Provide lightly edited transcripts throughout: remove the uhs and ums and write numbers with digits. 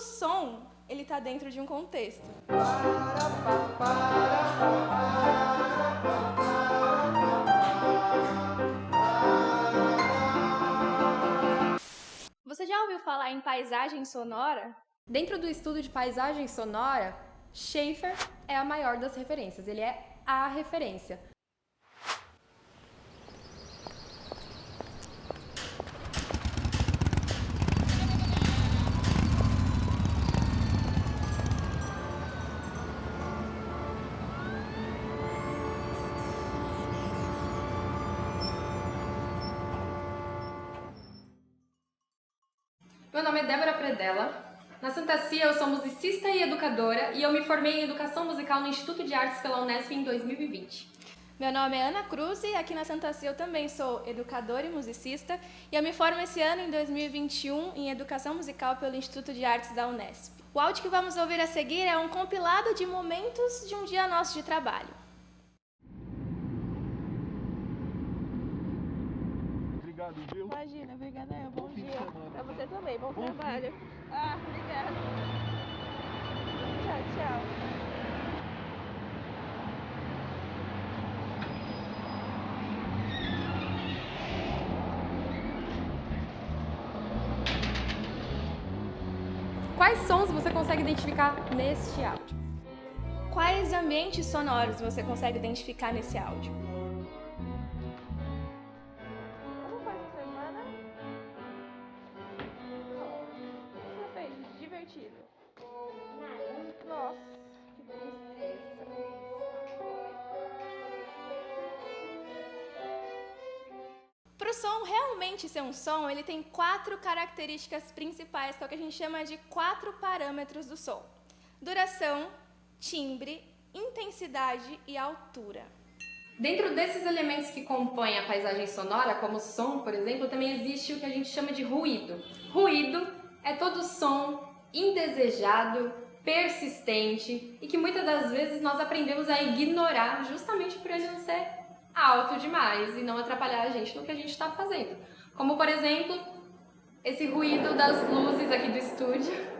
som, ele está dentro de um contexto. Você já ouviu falar em paisagem sonora? Dentro do estudo de paisagem sonora, Schaeffer é a maior das referências, ele é a referência. Meu nome é Débora Predella. Na Santa Cia eu sou musicista e educadora e eu me formei em Educação Musical no Instituto de Artes pela Unesp em 2020. Meu nome é Ana Cruz e aqui na Santa Cia eu também sou educadora e musicista e eu me formo esse ano, em 2021, em Educação Musical pelo Instituto de Artes da Unesp. O áudio que vamos ouvir a seguir é um compilado de momentos de um dia nosso de trabalho. Obrigado, viu? Imagina, obrigada. Bom fim de dia. semana. Pra você também, bom Bom trabalho. Obrigada. Tchau, tchau. Quais sons você consegue identificar neste áudio? Quais ambientes sonoros você consegue identificar nesse áudio? Como foi essa semana? O que você fez de divertido? Nossa, que tristeza. Para o som realmente ser um som, ele tem 4 características principais, que é o que a gente chama de 4 parâmetros do som: duração, timbre, intensidade e altura. Dentro desses elementos que compõem a paisagem sonora, como o som, por exemplo, também existe o que a gente chama de ruído. Ruído é todo som indesejado, persistente e que muitas das vezes nós aprendemos a ignorar justamente por ele não ser alto demais e não atrapalhar a gente no que a gente está fazendo. Como, por exemplo, esse ruído das luzes aqui do estúdio.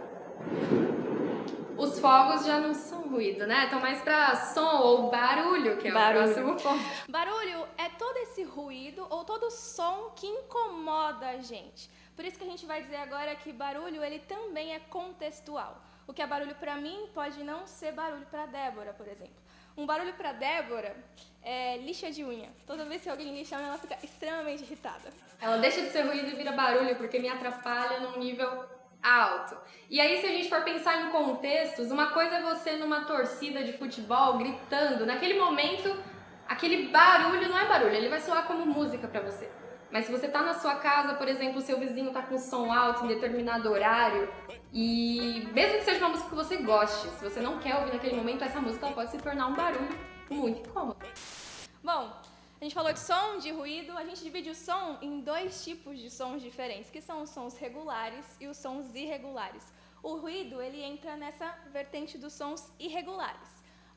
Os fogos já não são ruído, né? Estão mais para som ou barulho, que é o próximo ponto. Barulho é todo esse ruído ou todo som que incomoda a gente. Por isso que a gente vai dizer agora que barulho ele também é contextual. O que é barulho para mim pode não ser barulho para Débora, por exemplo. Um barulho para Débora é lixa de unha. Toda vez que alguém lixa a unha, ela fica extremamente irritada. Ela deixa de ser ruído e vira barulho porque me atrapalha num nível alto. E aí, se a gente for pensar em contextos, uma coisa é você numa torcida de futebol gritando. Naquele momento, aquele barulho não é barulho, ele vai soar como música pra você. Mas se você tá na sua casa, por exemplo, o seu vizinho tá com som alto em determinado horário, e mesmo que seja uma música que você goste, se você não quer ouvir naquele momento, essa música ela pode se tornar um barulho muito incômodo. Bom, a gente falou de som, de ruído, a gente divide o som em 2 tipos de sons diferentes, que são os sons regulares e os sons irregulares. O ruído, ele entra nessa vertente dos sons irregulares.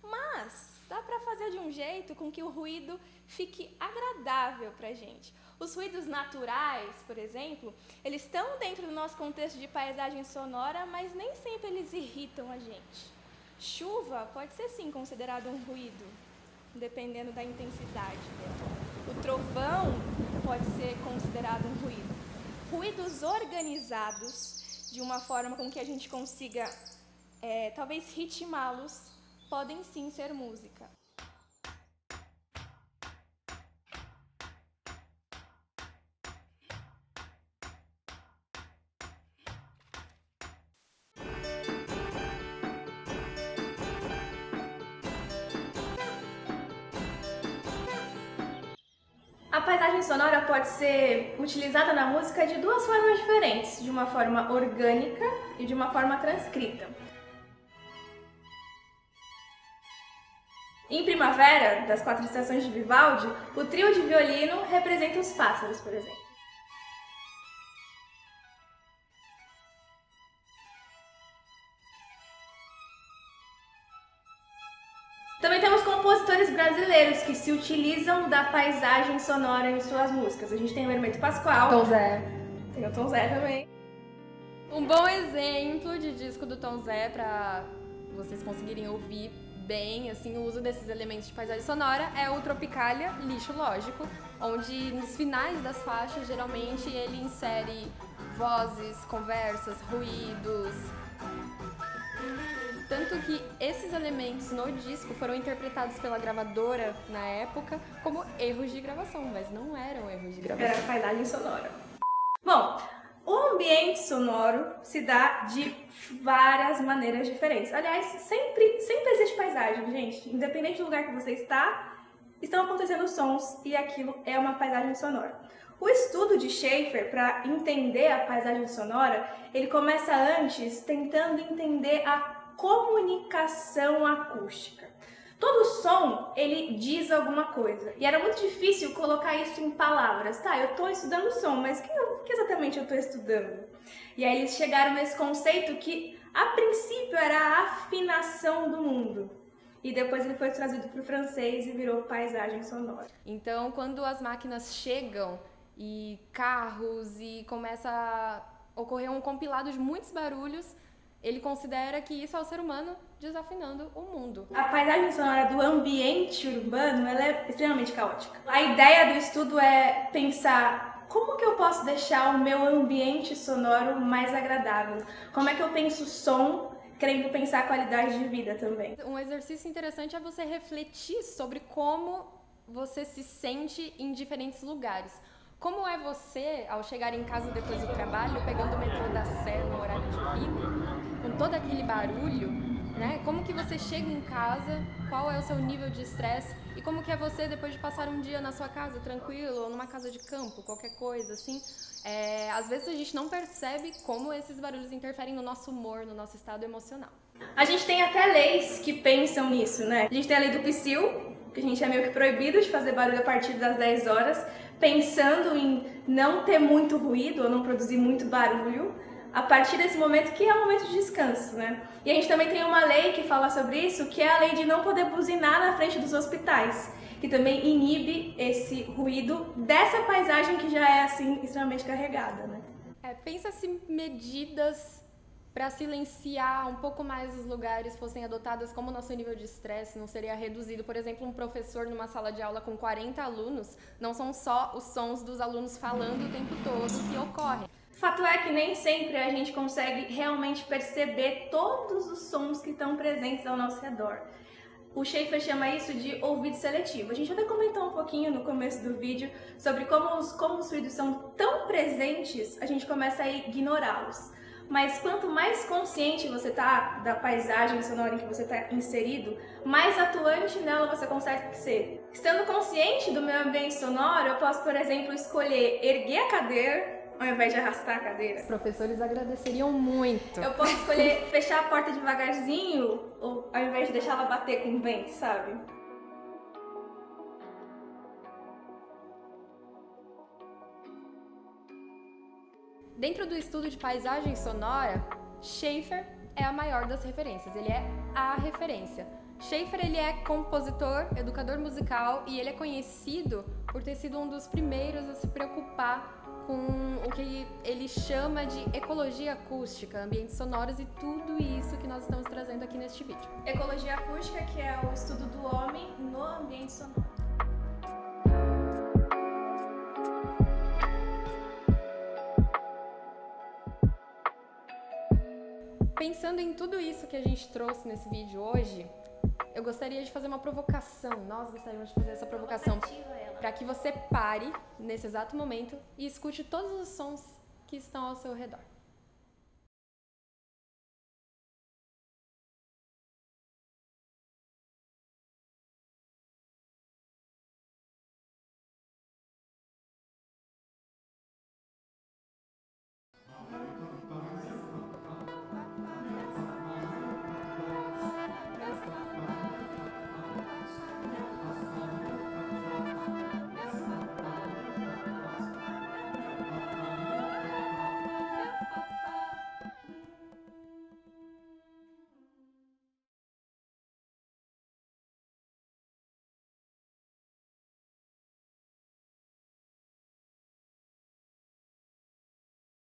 Mas dá para fazer de um jeito com que o ruído fique agradável pra gente. Os ruídos naturais, por exemplo, eles estão dentro do nosso contexto de paisagem sonora, mas nem sempre eles irritam a gente. Chuva pode ser sim considerado um ruído, dependendo da intensidade dela. O trovão pode ser considerado um ruído. Ruídos organizados de uma forma com que a gente consiga, talvez, ritmá-los, podem sim ser música. A paisagem sonora pode ser utilizada na música de 2 formas diferentes, de uma forma orgânica e de uma forma transcrita. Em Primavera, das 4 estações de Vivaldi, o trio de violino representa os pássaros, por exemplo. Também temos compositores brasileiros que se utilizam da paisagem sonora em suas músicas. A gente tem o Hermeto Pascoal. Tom Zé. Tem o Tom Zé também. Um bom exemplo de disco do Tom Zé, para vocês conseguirem ouvir bem assim, o uso desses elementos de paisagem sonora, é o Tropicália Lixo Lógico, onde nos finais das faixas, geralmente, ele insere vozes, conversas, ruídos. Tanto que esses elementos no disco foram interpretados pela gravadora na época como erros de gravação, mas não eram erros de gravação. Era paisagem sonora. Bom, o ambiente sonoro se dá de várias maneiras diferentes. Aliás, sempre existe paisagem, gente. Independente do lugar que você está, estão acontecendo sons e aquilo é uma paisagem sonora. O estudo de Schaeffer, para entender a paisagem sonora, ele começa antes tentando entender a comunicação acústica. Todo som, ele diz alguma coisa. E era muito difícil colocar isso em palavras. Tá, eu estou estudando som, mas o que exatamente eu estou estudando? E aí eles chegaram nesse conceito que, a princípio, era a afinação do mundo. E depois ele foi trazido para o francês e virou paisagem sonora. Então, quando as máquinas chegam e carros e começa a ocorrer um compilado de muitos barulhos, ele considera que isso é o ser humano desafinando o mundo. A paisagem sonora do ambiente urbano, ela é extremamente caótica. A ideia do estudo é pensar como que eu posso deixar o meu ambiente sonoro mais agradável? Como é que eu penso som, querendo pensar a qualidade de vida também? Um exercício interessante é você refletir sobre como você se sente em diferentes lugares. Como é você, ao chegar em casa depois do trabalho, pegando o metrô da Sé no horário de pico, com todo aquele barulho, né? Como que você chega em casa, qual é o seu nível de estresse e como que é você depois de passar um dia na sua casa, tranquilo, ou numa casa de campo, qualquer coisa, assim. Às vezes a gente não percebe como esses barulhos interferem no nosso humor, no nosso estado emocional. A gente tem até leis que pensam nisso, né? A gente tem a lei do psil, que a gente é meio que proibido de fazer barulho a partir das 10 horas, pensando em não ter muito ruído ou não produzir muito barulho, a partir desse momento que é o momento de descanso, né? E a gente também tem uma lei que fala sobre isso, que é a lei de não poder buzinar na frente dos hospitais, que também inibe esse ruído dessa paisagem que já é, assim, extremamente carregada, né? Pensa-se medidas para silenciar um pouco mais os lugares fossem adotadas, como o nosso nível de estresse não seria reduzido. Por exemplo, um professor numa sala de aula com 40 alunos, não são só os sons dos alunos falando o tempo todo que ocorrem. Fato é que nem sempre a gente consegue realmente perceber todos os sons que estão presentes ao nosso redor. O Schaeffer chama isso de ouvido seletivo. A gente até comentou um pouquinho no começo do vídeo sobre como os ruídos são tão presentes, a gente começa a ignorá-los. Mas quanto mais consciente você está da paisagem sonora em que você está inserido, mais atuante nela você consegue ser. Estando consciente do meu ambiente sonoro, eu posso, por exemplo, escolher erguer a cadeira ao invés de arrastar a cadeira. Os professores agradeceriam muito. Eu posso escolher fechar a porta devagarzinho, ou ao invés de deixar ela bater com o vento, sabe? Dentro do estudo de paisagem sonora, Schaeffer é a maior das referências, ele é a referência. Schaeffer, ele é compositor, educador musical e ele é conhecido por ter sido um dos primeiros a se preocupar com o que ele chama de ecologia acústica, ambientes sonoros e tudo isso que nós estamos trazendo aqui neste vídeo. Ecologia acústica, que é o estudo do homem no ambiente sonoro. Pensando em tudo isso que a gente trouxe nesse vídeo hoje, eu gostaria de fazer uma provocação, nós gostaríamos de fazer essa provocação, para que você pare nesse exato momento e escute todos os sons que estão ao seu redor.